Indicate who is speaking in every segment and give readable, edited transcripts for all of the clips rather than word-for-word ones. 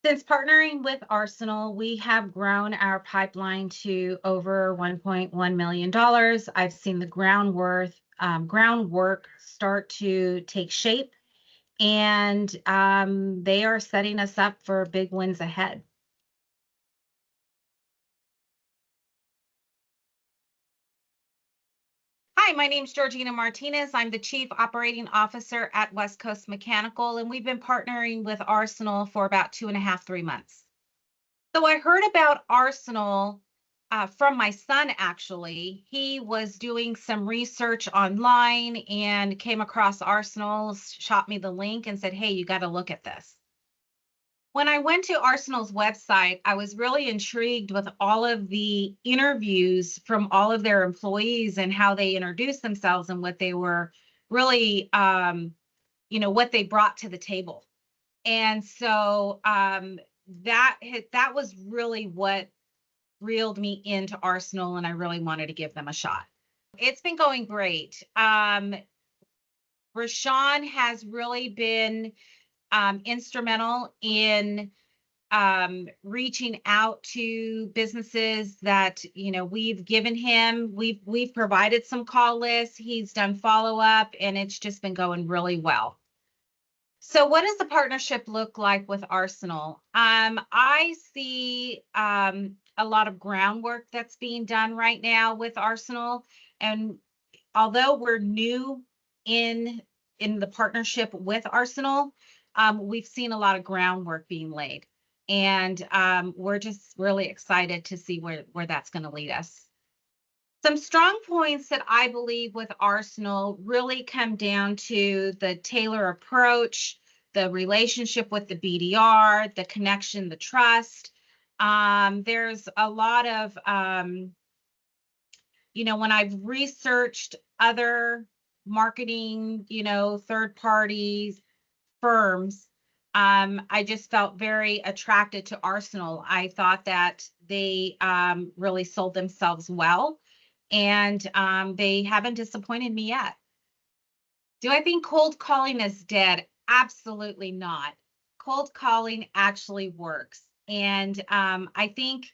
Speaker 1: Since partnering with Arsenal, we have grown our pipeline to over $1.1 million. I've seen the groundwork start to take shape, and they are setting us up for big wins ahead. Hi, my name is Georgina Martinez. I'm the Chief Operating Officer at West Coast Mechanical, and we've been partnering with Arsenal for about 2.5, 3 months. So I heard about Arsenal from my son, actually. He was doing some research online and came across Arsenal, shot me the link, and said, "Hey, you got to look at this." When I went to Arsenal's website, I was really intrigued with all of the interviews from all of their employees and how they introduced themselves and what they were really, what they brought to the table. And so that was really what reeled me into Arsenal, and I really wanted to give them a shot. It's been going great. Rashawn has really been instrumental in reaching out to businesses that we've given him. We've provided some call lists. He's done follow up, and it's just been going really well. So, what does the partnership look like with Arsenal? I see a lot of groundwork that's being done right now with Arsenal, and although we're new in the partnership with Arsenal, we've seen a lot of groundwork being laid, and we're just really excited to see where that's going to lead us. Some strong points that I believe with Arsenal really come down to the Taylor approach, the relationship with the BDR, the connection, the trust. There's a lot of, when I've researched other marketing, third parties, firms, I just felt very attracted to Arsenal. I thought that they really sold themselves well, and they haven't disappointed me yet. Do I think cold calling is dead? Absolutely not. Cold calling actually works. And I think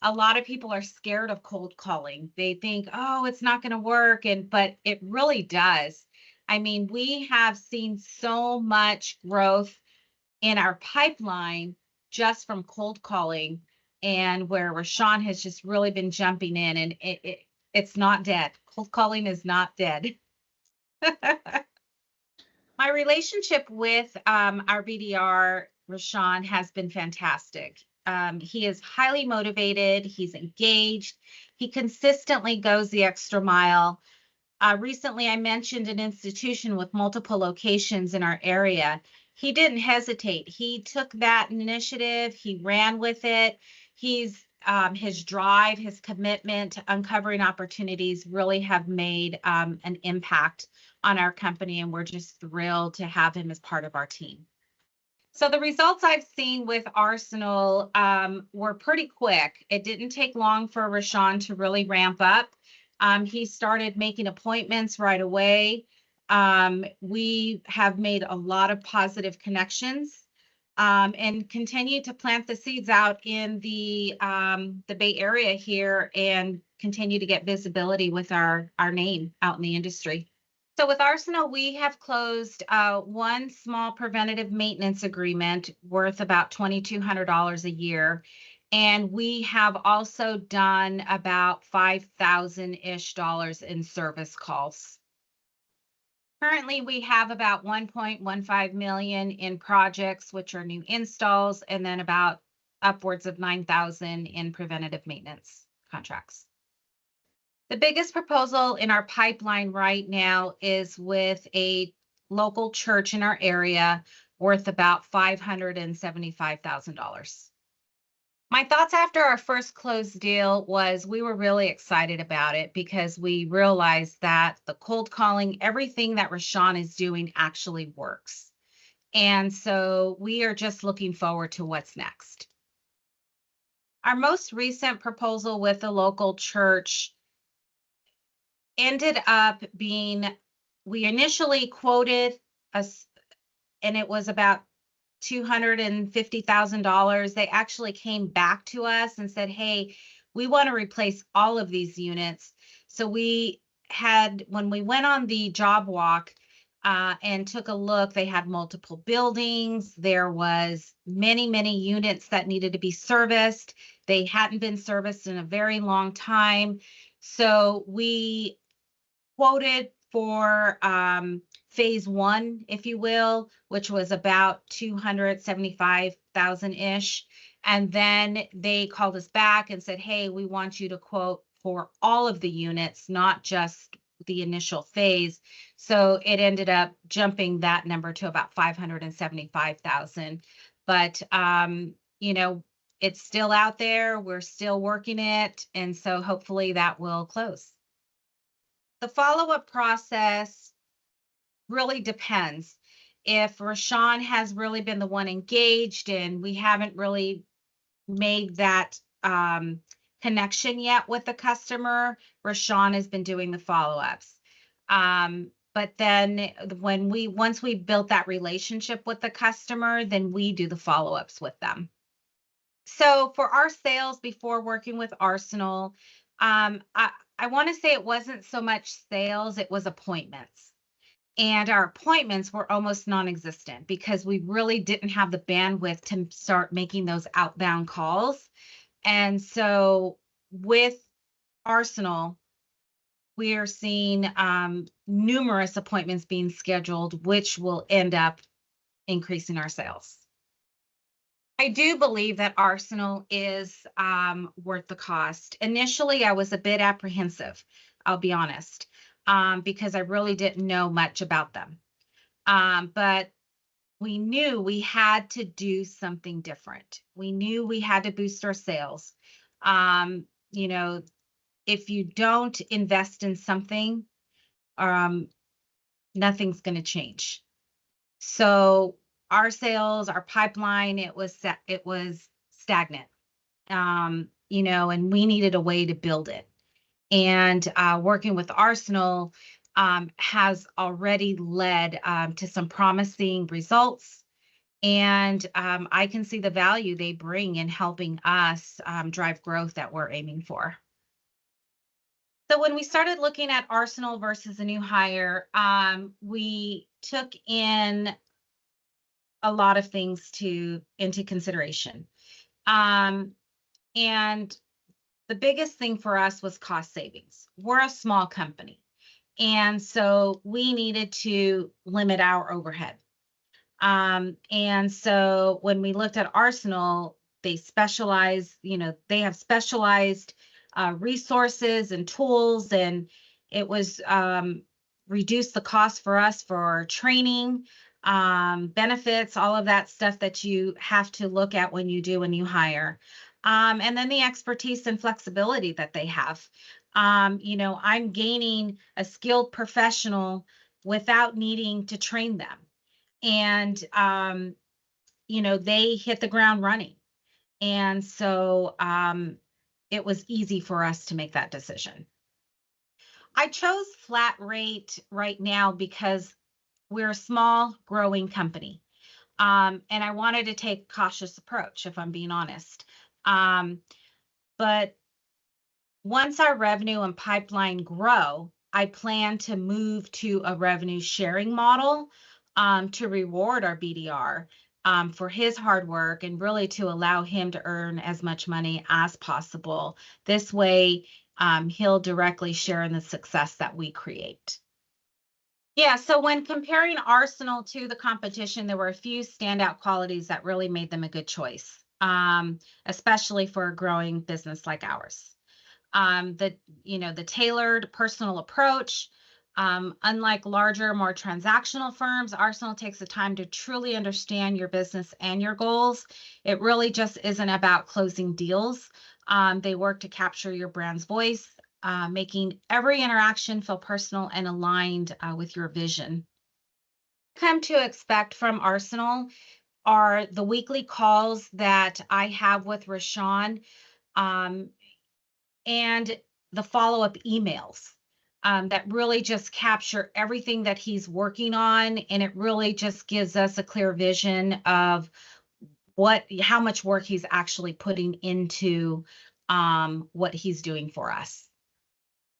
Speaker 1: a lot of people are scared of cold calling. They think, oh, it's not going to work. But it really does. I mean, we have seen so much growth in our pipeline just from cold calling, and where Rashawn has just really been jumping in, and it's not dead. Cold calling is not dead. My relationship with our BDR, Rashawn, has been fantastic. He is highly motivated, he's engaged, he consistently goes the extra mile. Recently, I mentioned an institution with multiple locations in our area. He didn't hesitate. He took that initiative, he ran with it. His drive, his commitment to uncovering opportunities really have made an impact on our company, and we're just thrilled to have him as part of our team. So the results I've seen with Arsenal were pretty quick. It didn't take long for Rashawn to really ramp up. He started making appointments right away. We have made a lot of positive connections, and continue to plant the seeds out in the Bay Area here, and continue to get visibility with our name out in the industry. So with Arsenal, we have closed one small preventative maintenance agreement worth about $2,200 a year. And we have also done about $5,000-ish in service calls. Currently, we have about 1.15 million in projects, which are new installs, and then about upwards of 9,000 in preventative maintenance contracts. The biggest proposal in our pipeline right now is with a local church in our area worth about $575,000. My thoughts after our first closed deal was we were really excited about it because we realized that the cold calling, everything that Rashawn is doing actually works. And so we are just looking forward to what's next. Our most recent proposal with the local church ended up being, we initially quoted us, and it was about $250,000. They actually came back to us and said, "Hey, we want to replace all of these units." So when we went on the job walk and took a look, they had multiple buildings. There was many units that needed to be serviced. They hadn't been serviced in a very long time. So we quoted for phase one, if you will, which was about 275,000 ish. And then they called us back and said, "Hey, we want you to quote for all of the units, not just the initial phase." So it ended up jumping that number to about 575,000. But it's still out there. We're still working it. And so hopefully that will close. The follow-up process really depends. If Rashawn has really been the one engaged and we haven't really made that connection yet with the customer, Rashawn has been doing the follow-ups. But then once we built that relationship with the customer, then we do the follow-ups with them. So for our sales before working with Arsenal, I want to say it wasn't so much sales, it was appointments. And our appointments were almost non-existent because we really didn't have the bandwidth to start making those outbound calls. And so with Arsenal, we are seeing numerous appointments being scheduled, which will end up increasing our sales. I do believe that Arsenal is worth the cost. Initially, I was a bit apprehensive, I'll be honest, because I really didn't know much about them. But we knew we had to do something different. We knew we had to boost our sales. If you don't invest in something, nothing's going to change. So our sales, our pipeline, it was stagnant. And we needed a way to build it. And working with Arsenal has already led to some promising results. And I can see the value they bring in helping us drive growth that we're aiming for. So when we started looking at Arsenal versus a new hire, we took in a lot of things into consideration. And the biggest thing for us was cost savings. We're a small company. And so we needed to limit our overhead. And so when we looked at Arsenal, they specialize, they have specialized resources and tools, and it was reduced the cost for us for training, benefits, all of that stuff that you have to look at when you do a new hire. And then the expertise and flexibility that they have. I'm gaining a skilled professional without needing to train them. And, they hit the ground running. And so it was easy for us to make that decision. I chose flat rate right now because we're a small growing company. And I wanted to take a cautious approach, if I'm being honest. But once our revenue and pipeline grow, I plan to move to a revenue sharing model to reward our BDR for his hard work and really to allow him to earn as much money as possible. This way, he'll directly share in the success that we create. Yeah, so when comparing Arsenal to the competition, there were a few standout qualities that really made them a good choice, especially for a growing business like ours. The tailored personal approach. Unlike larger, more transactional firms, Arsenal takes the time to truly understand your business and your goals. It really just isn't about closing deals. They work to capture your brand's voice, making every interaction feel personal and aligned with your vision. Come to expect from Arsenal are the weekly calls that I have with Rashawn, and the follow-up emails. that really just capture everything that he's working on, and it really just gives us a clear vision of how much work he's actually putting into what he's doing for us.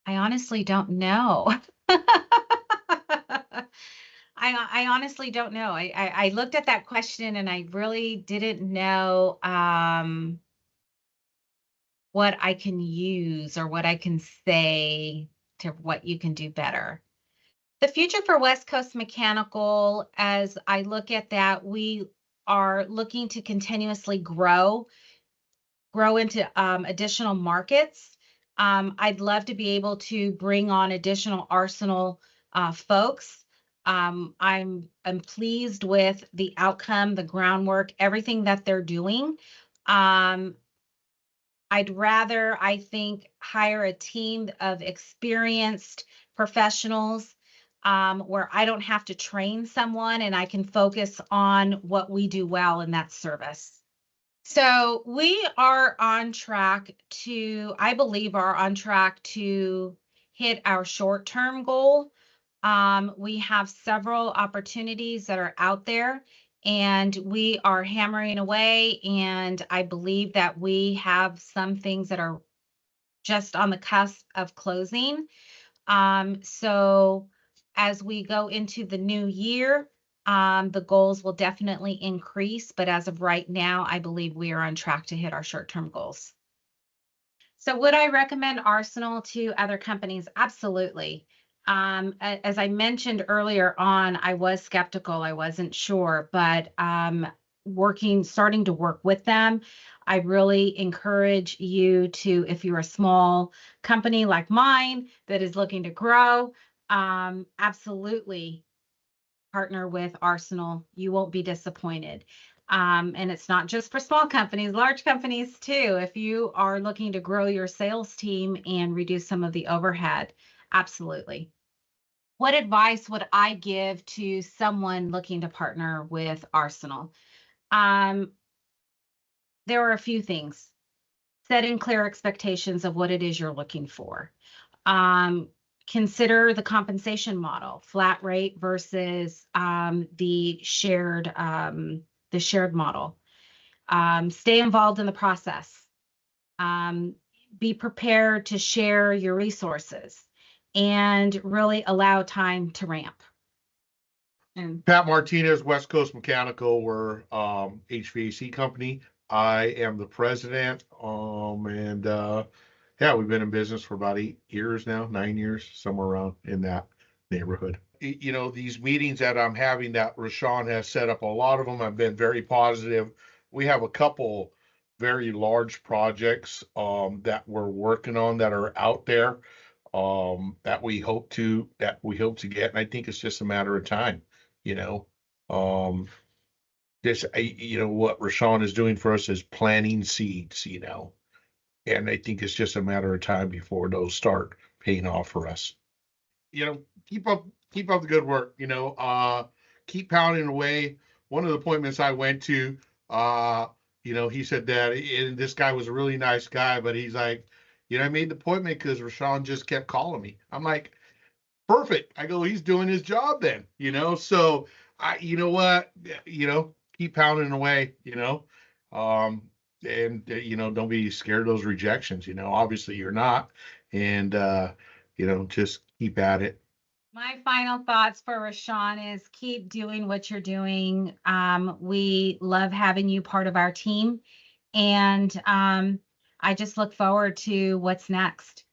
Speaker 1: I honestly don't know. I honestly don't know. I looked at that question and I really didn't know what I can use or what I can say to what you can do better. The future for West Coast Mechanical, as I look at that, we are looking to continuously grow into additional markets. I'd love to be able to bring on additional Arsenal folks. I'm pleased with the outcome, the groundwork, everything that they're doing. I'd rather, I think, hire a team of experienced professionals where I don't have to train someone and I can focus on what we do well, and that's service. So we are on track to, I believe, are on track to hit our short-term goal. We have several opportunities that are out there, and we are hammering away. And I believe that we have some things that are just on the cusp of closing. So as we go into the new year, the goals will definitely increase, but as of right now, I believe we are on track to hit our short-term goals. So would I recommend Arsenal to other companies? Absolutely. As I mentioned earlier on, I was skeptical. I wasn't sure, but starting to work with them, I really encourage you to, if you're a small company like mine that is looking to grow, absolutely partner with Arsenal. You won't be disappointed. And it's not just for small companies, large companies too. If you are looking to grow your sales team and reduce some of the overhead, absolutely. What advice would I give to someone looking to partner with Arsenal? There are a few things. Setting clear expectations of what it is you're looking for. Consider the compensation model, flat rate versus the shared model. Stay involved in the process. Be prepared to share your resources and really allow time to ramp. And
Speaker 2: Pat Martinez, West Coast Mechanical, we're HVAC company. I am the president, and yeah, we've been in business for about 8 years now, 9 years, somewhere around in that neighborhood. You know, these meetings that I'm having that Rashawn has set up, a lot of them have been very positive. We have a couple very large projects that we're working on that are out there that we hope to get, and I think it's just a matter of time. You know, what Rashawn is doing for us is planting seeds, and I think it's just a matter of time before those start paying off for us. Keep up the good work, keep pounding away. One of the appointments I went to, he said that, and this guy was a really nice guy, but he's like, I made the appointment because Rashawn just kept calling me. I'm like, perfect. I go, he's doing his job then, so keep pounding away, and don't be scared of those rejections, obviously you're not, and just keep at it.
Speaker 1: My final thoughts for Rashawn is keep doing what you're doing. We love having you part of our team, and I just look forward to what's next.